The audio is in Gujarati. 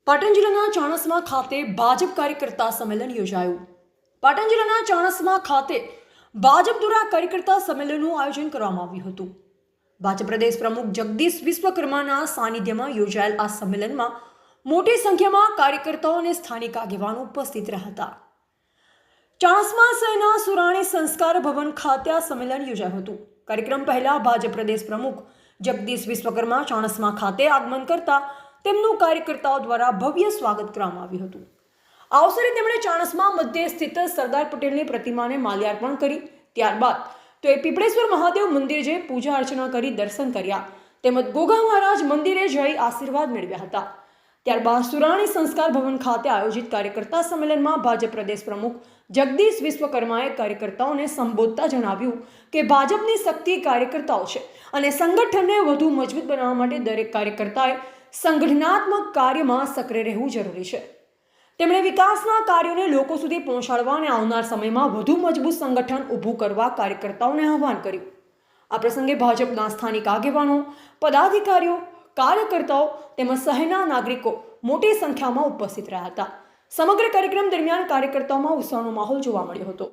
પાટણ જિલ્લાના ચાણસ્મા ખાતે ભાજપ કાર્યકર્તા સંમેલન યોજાયું. પાટણ જિલ્લાના ચાણસ્મા ખાતે ભાજપ દ્વારા કાર્યકર્તા સંમેલનનું આયોજન કરવામાં આવ્યું હતું. ભાજપ પ્રદેશ પ્રમુખ જગદીશ વિશ્વકર્માના સાનિધ્યમાં યોજાયેલ આ સંમેલનમાં મોટી સંખ્યામાં કાર્યકર્તાઓ અને સ્થાનિક આગેવાનો ઉપસ્થિત રહ્યા હતા. ચાણસ્મા શહેરના સુરાણી સંસ્કાર ભવન ખાતે આ સંમેલન યોજાયું હતું. કાર્યક્રમ પહેલા ભાજપ પ્રદેશ પ્રમુખ જગદીશ વિશ્વકર્મા ચાણસ્મા ખાતે આગમન કરતા તેમનું કાર્યકર્તાઓ દ્વારા ભવ્ય સ્વાગત કરવામાં આવ્યું હતું. આ અવસરે તેમણે ચાણસ્મા મધ્યે સ્થિત સરદાર પટેલની પ્રતિમાને માલ્યાર્પણ કરી. ત્યારબાદ તેઓએ પીપળેશ્વર મહાદેવ મંદિરે જઈ પૂજા અર્ચના કરી દર્શન કર્યા તેમજ ગોગા મહારાજ મંદિરે જઈ આશીર્વાદ મેળવ્યા હતા. ત્યારબાદ સુરાણી સંસ્કાર ભવન ખાતે આયોજિત કાર્યકર્તા સંમેલનમાં ભાજપ પ્રદેશ પ્રમુખ જગદીશ વિશ્વકર્માએ કાર્યકર્તાઓને સંબોધતા જણાવ્યું કે ભાજપની શક્તિ કાર્યકર્તાઓ છે અને સંગઠનને વધુ મજબૂત બનાવવા માટે દરેક કાર્યકર્તાએ સંગઠનાત્મક કાર્યમાં સક્રિય રહેવું જરૂરી છે. તેમણે વિકાસના કાર્યોને લોકો સુધી પહોંચાડવા અને આવનાર સમયમાં વધુ મજબૂત સંગઠન ઊભું કરવા કાર્યકર્તાઓને આહ્વાન કર્યું. આ પ્રસંગે ભાજપના સ્થાનિક આગેવાનો, પદાધિકારીઓ, કાર્યકર્તાઓ તેમજ શહેરના નાગરિકો મોટી સંખ્યામાં ઉપસ્થિત રહ્યા હતા. સમગ્ર કાર્યક્રમ દરમિયાન કાર્યકર્તાઓમાં ઉત્સાહનો માહોલ જોવા મળ્યો હતો.